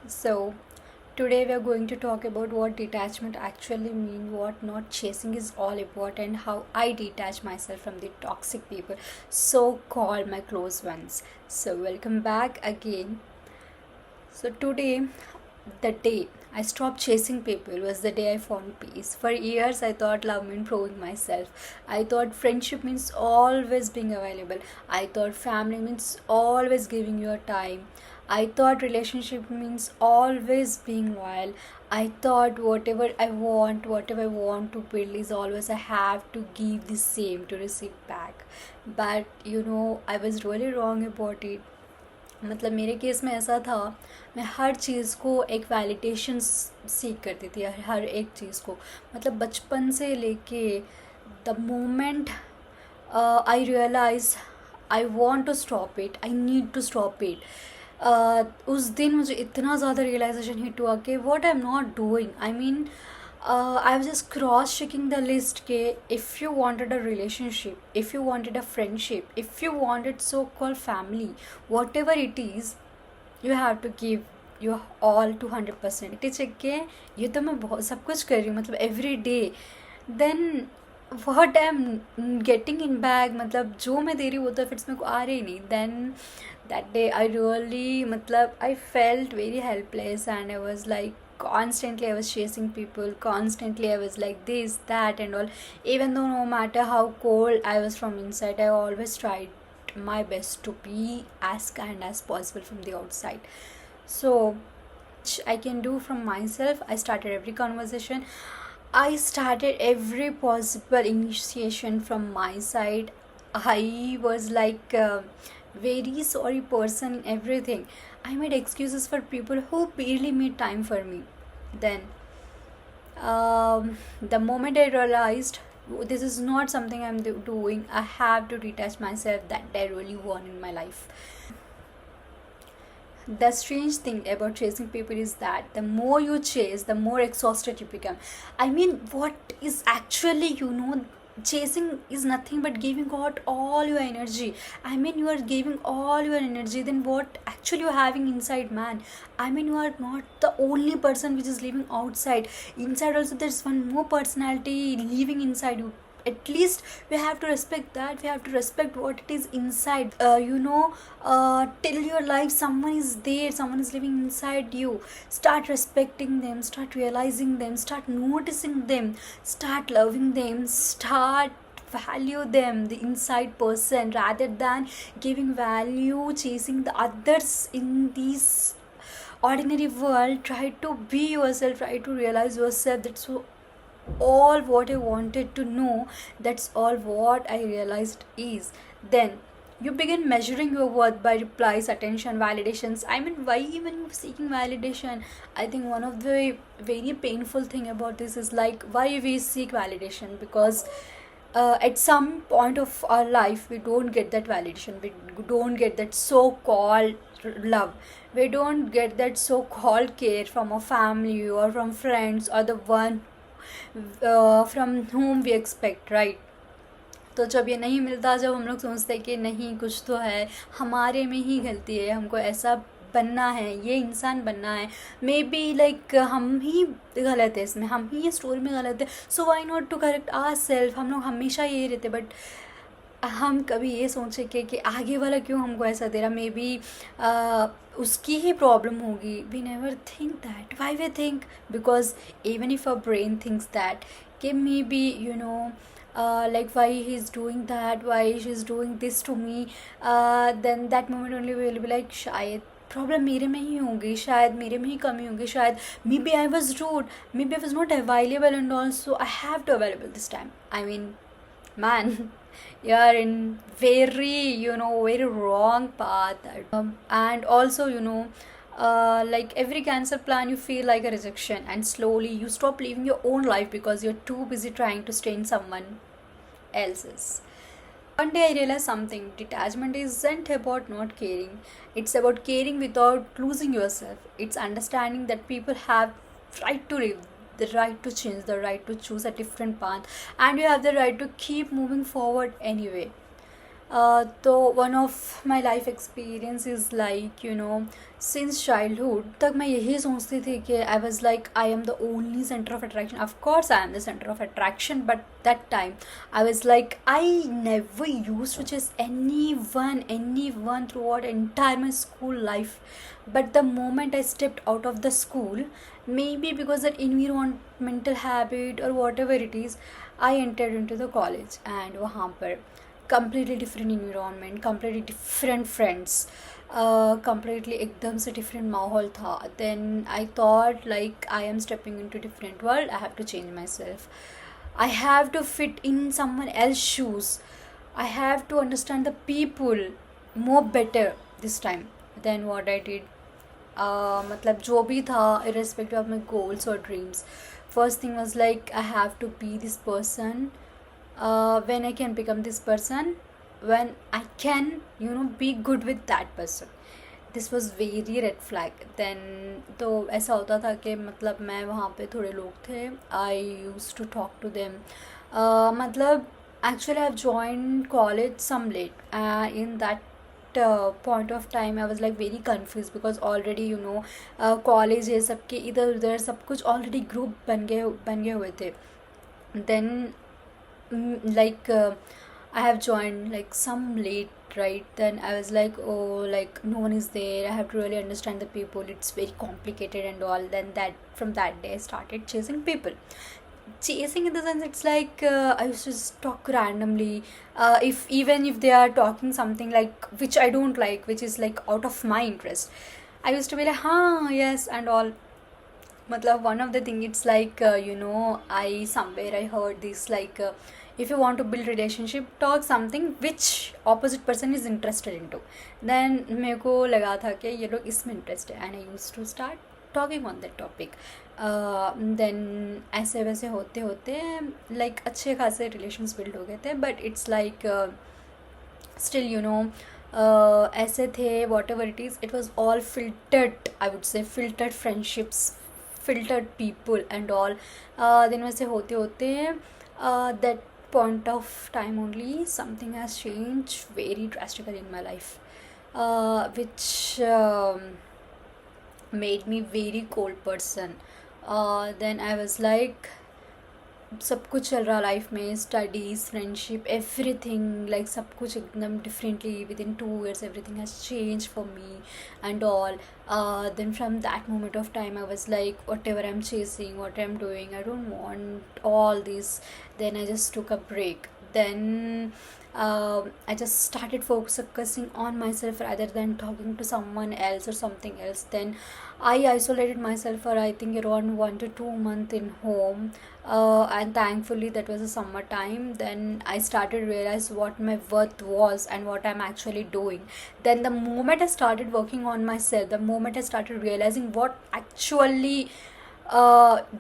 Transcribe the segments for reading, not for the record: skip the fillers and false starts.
So, today we are going to talk about what detachment actually means, what not chasing is all about, and how I detach myself from the toxic people, so called my close ones. So, welcome back again. So, today, the day I stopped chasing people was the day I found peace. For years, I thought love meant proving myself. I thought friendship means always being available. I thought family means always giving your time. I thought relationship means always being loyal. I thought whatever I want to build is always I have to give the same to receive back. But I was really wrong about it. मतलब मेरे case में ऐसा था, मैं हर चीज़ को एक validation सीख करती थी, हर एक चीज़ को, मतलब बचपन से लेके the moment I realise I want to stop it, I need to stop it. उस दिन मुझे इतना ज़्यादा रियलाइजेशन हिट हुआ कि what I am not doing, I mean I was just cross checking the list ke if you wanted a relationship, if you wanted a friendship, if you wanted so called family, whatever it is, you have to give your all to 100%। It check के ये तो मैं बहुत सब कुछ कर रही हूँ, मतलब every day, then what I am getting in bag, मतलब जो मैं दे रही हूँ वो तो फिर मेरे को आ रही नहीं। Then that day I really, मतलब I felt very helpless and I was like constantly I was chasing people, constantly I was like this, that and all, even though no matter how cold I was from inside, I always tried my best to be as kind as possible from the outside. So I can do from myself, I started every conversation, I started every possible initiation from my side. I was like very sorry person in everything. I made excuses for people who barely made time for me. Then the moment I realized this is not something I'm doing, I have to detach myself, that I really want in my life. The strange thing about chasing people is that the more you chase, the more exhausted you become. I mean, what is actually, chasing is nothing but giving out all your energy. I mean, you are giving all your energy, then what actually you're having inside, man? I mean, you are not the only person which is living outside. Inside also there's one more personality living inside you. At least we have to respect that, we have to respect what it is inside. Till your life someone is there, someone is living inside you. Start respecting them, start realizing them, start noticing them, start loving them, start value them, the inside person, rather than giving value chasing the others in these ordinary world. Try to be yourself, try to realize yourself. That's all what I wanted to know, that's all what I realized is. Then you begin measuring your worth by replies, attention, validations. I mean, why even you seeking validation? I think one of the very painful thing about this is like why we seek validation, because at some point of our life we don't get that validation, we don't get that so-called love, we don't get that so-called care from our family or from friends or the one from whom we expect, right? तो जब ये नहीं मिलता, जब हम लोग सोचते हैं कि नहीं कुछ तो है, हमारे में ही गलती है, हमको ऐसा बनना है, ये इंसान बनना है, मे बी लाइक हम ही गलत है इसमें, हम ही ये स्टोरी में गलत है, so why not to correct our self. हम लोग हमेशा ये रहते, बट हम कभी ये सोचे कि आगे वाला क्यों हमको ऐसा दे रहा, मे बी उसकी ही प्रॉब्लम होगी। We never think that, why we think, because even if a brain thinks that कि maybe like why he's doing that, why she's doing this to me, then that moment only we will be like शायद problem मेरे में ही होगी, शायद मेरे में ही कमी होगी, शायद maybe I was rude, maybe I was not available and also I have to available this time. I mean, man, you're in very wrong path. And also, like every cancel plan you feel like a rejection, and slowly you stop living your own life because you're too busy trying to stay in someone else's. One day I realized something: detachment isn't about not caring, it's about caring without losing yourself. It's understanding that people have right to live, the right to change, the right to choose a different path, and you have the right to keep moving forward anyway. तो one of my life experience is like, since childhood तक मैं यही सोचती थी कि I was like I am the only center of attraction. Of course I am the center of attraction, but that time I was like I never used to chase anyone throughout entire my school life. But the moment I stepped out of the school, maybe because that environmental habit or whatever it is, I entered into the college, and वहाँ पर completely different environment, completely different friends, completely एकदम से different माहौल था. Then I thought like I am stepping into different world, I have to change myself, I have to fit in someone else's shoes, I have to understand the people more better this time. Then what I did, मतलब जो भी था irrespective of my goals or dreams, first thing was like I have to be this person. When I can become this person, when I can be good with that person. This was very red flag. Then तो ऐसा होता था कि मतलब मैं वहाँ पे थोड़े लोग थे, I use to talk to them. मतलब actually I've joined college some late. In that point of time I was like very confused because already college है सबके इधर उधर सब कुछ already group बन गए हुए थे. Then like I have joined like some late, right? Then I was like, oh, like no one is there, I have to really understand the people, it's very complicated and all. Then that from that day I started chasing people. Chasing in the sense it's like I used to just talk randomly, if even if they are talking something like which I don't like, which is like out of my interest, I used to be like yes and all. Matlab one of the thing it's like I somewhere I heard this like if you want to build relationship, talk something which opposite person is interested into. Then मेरे को लगा था कि ये लोग इसमें interest है, and I used to start talking on that topic. Then ऐसे वैसे होते होते like अच्छे खासे relations build हो गए थे. But it's like still ऐसे थे, whatever it is, it was all filtered, I would say filtered friendships, filtered people and all. Then वैसे होते होते that point of time only something has changed very drastically in my life, which made me very cold person. Then I was like सब कुछ चल रहा life में, studies, friendship, everything, like सब कुछ एकदम differently with in 2 years everything has changed for me and all. Then from that moment of time I was like whatever I'm chasing, what I'm doing, I don't want all this. Then I just took a break. Then I just started focusing on myself rather than talking to someone else or something else. Then I isolated myself for I think around 1 to 2 months in home, and thankfully that was a summer time. Then I started to realize what my worth was and what I'm actually doing. Then the moment I started working on myself, the moment I started realizing what actually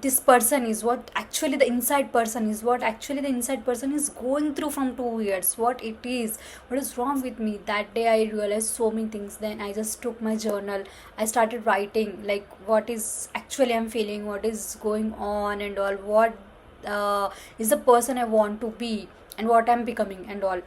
this person is, what actually the inside person is, what actually the inside person is going through from 2 years, what it is, what is wrong with me, that day I realized so many things. Then I just took my journal, I started writing like what is actually I'm feeling, what is going on and all, what is the person I want to be and what I'm becoming and all.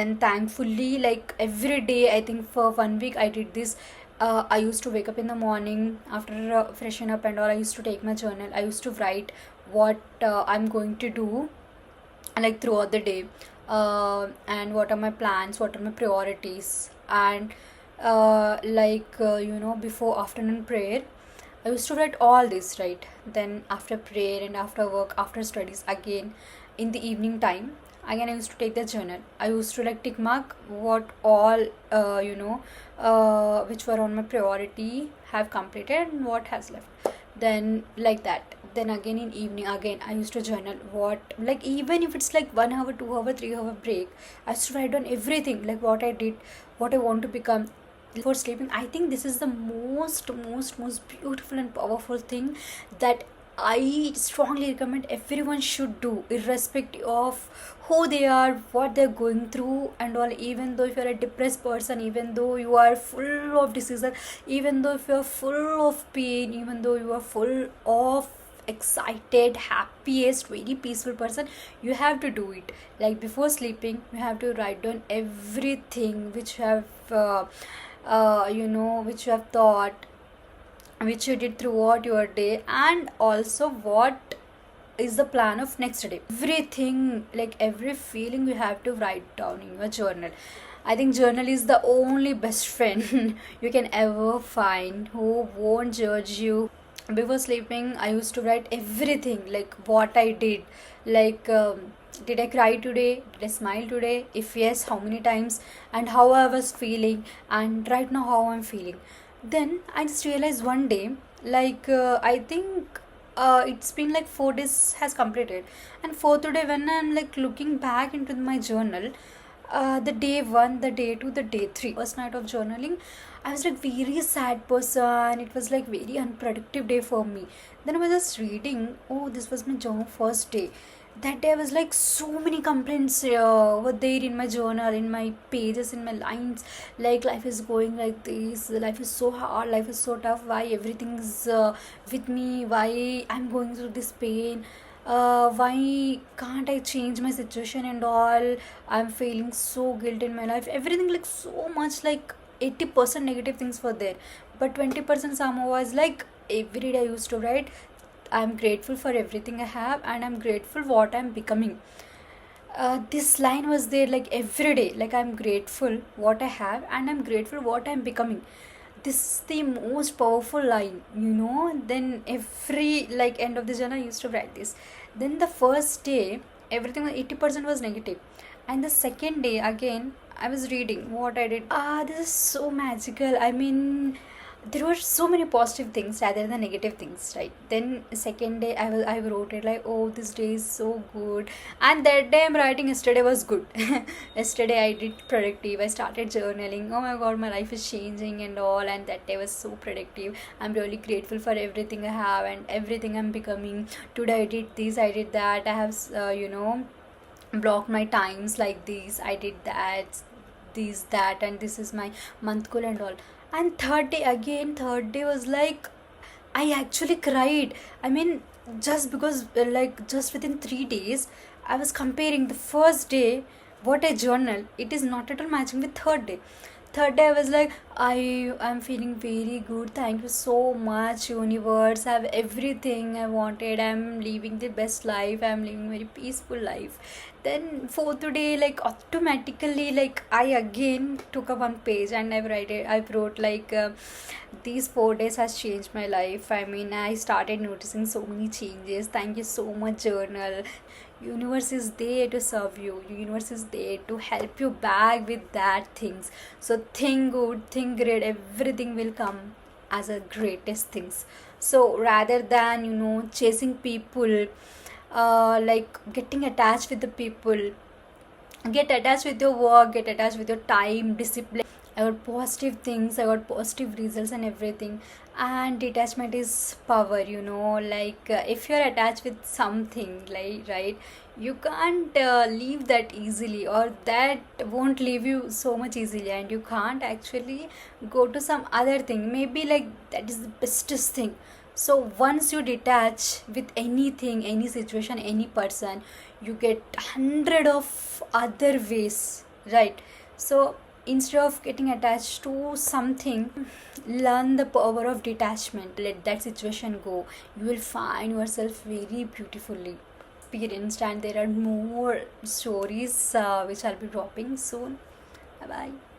Then thankfully like every day I think for 1 week I did this. I used to wake up in the morning after freshen up and all. I used to take my journal. I used to write what I'm going to do like throughout the day, and what are my plans, what are my priorities, and before afternoon prayer I used to write all this, right? Then after prayer and after work, after studies, again in the evening time, again I used to take the journal. I used to like tick mark what all which were on my priority have completed and what has left. Then like that. Then again in evening again I used to journal what, like even if it's like 1 hour, 2 hour, 3 hour break, I used to write down everything like what I did, what I want to become. Before sleeping I think this is the most beautiful and powerful thing that I strongly recommend everyone should do, irrespective of who they are, what they're going through and all. Even though if you're a depressed person, even though you are full of diseases, even though if you're full of pain, even though you are full of excited, happiest, very peaceful person, you have to do it. Like before sleeping, you have to write down everything which you have which you have thought, which you did throughout your day, and also what is the plan of next day. Everything, like every feeling, you have to write down in your journal. I think journal is the only best friend you can ever find, who won't judge you. Before sleeping, I used to write everything, like what I did, like did I cry today, did I smile today, if yes, how many times, and how I was feeling, and right now how I'm feeling. Then I just realized one day, like I think it's been like 4 days has completed, and fourth day when I'm like looking back into my journal, the day one, the day two, the day three, first night of journaling, I was like very sad person. It was like very unproductive day for me. Then I was just reading, oh, this was my job first day. That day I was like so many complaints were there in my journal, in my pages, in my lines. Like life is going like this, life is so hard, life is so tough. Why everything's with me? Why I'm going through this pain? Why can't I change my situation and all? I'm feeling so guilt in my life. Everything like so much, like 80% negative things were there, but 20% somehow was like every day I used to write, I'm grateful for everything I have, and I'm grateful what I'm becoming. This line was there like every day, like I'm grateful what I have, and I'm grateful what I'm becoming. This is the most powerful line. Then every like end of the journal I used to write this. Then the first day everything was 80% was negative, and the second day again I was reading what I did. This is so magical. I mean, there were so many positive things rather than negative things, right? Then second day I wrote it like, oh, this day is so good, and that day I'm writing yesterday was good. Yesterday I did productive, I started journaling, oh my god, my life is changing and all, and that day was so productive. I'm really grateful for everything I have and everything I'm becoming. Today I did this, I did that, I have blocked my times like this, I did that, this, that, and this is my month goal and all. And third day was like, I actually cried. I mean, just because like just within 3 days I was comparing the first day what I journal, it is not at all matching with third day. Third day I was like, I'm feeling very good, thank you so much universe, I have everything I wanted, I'm living the best life, I'm living very peaceful life. Then fourth day, like automatically, like I again took up one page and I wrote like these 4 days has changed my life. I mean, I started noticing so many changes, thank you so much journal. Universe is there to serve you, universe is there to help you back with that things. So think good, think great, everything will come as a greatest things. So rather than chasing people, like getting attached with the people, get attached with your work, get attached with your time, discipline. I got positive things, I got positive results and everything. And detachment is power, like if you're attached with something, like, right, you can't leave that easily, or that won't leave you so much easily, and you can't actually go to some other thing, maybe like that is the bestest thing. So once you detach with anything, any situation, any person, you get 100 of other ways, right? So instead of getting attached to something, learn the power of detachment, let that situation go, you will find yourself very beautifully experienced. And there are more stories which I'll be dropping soon. Bye bye.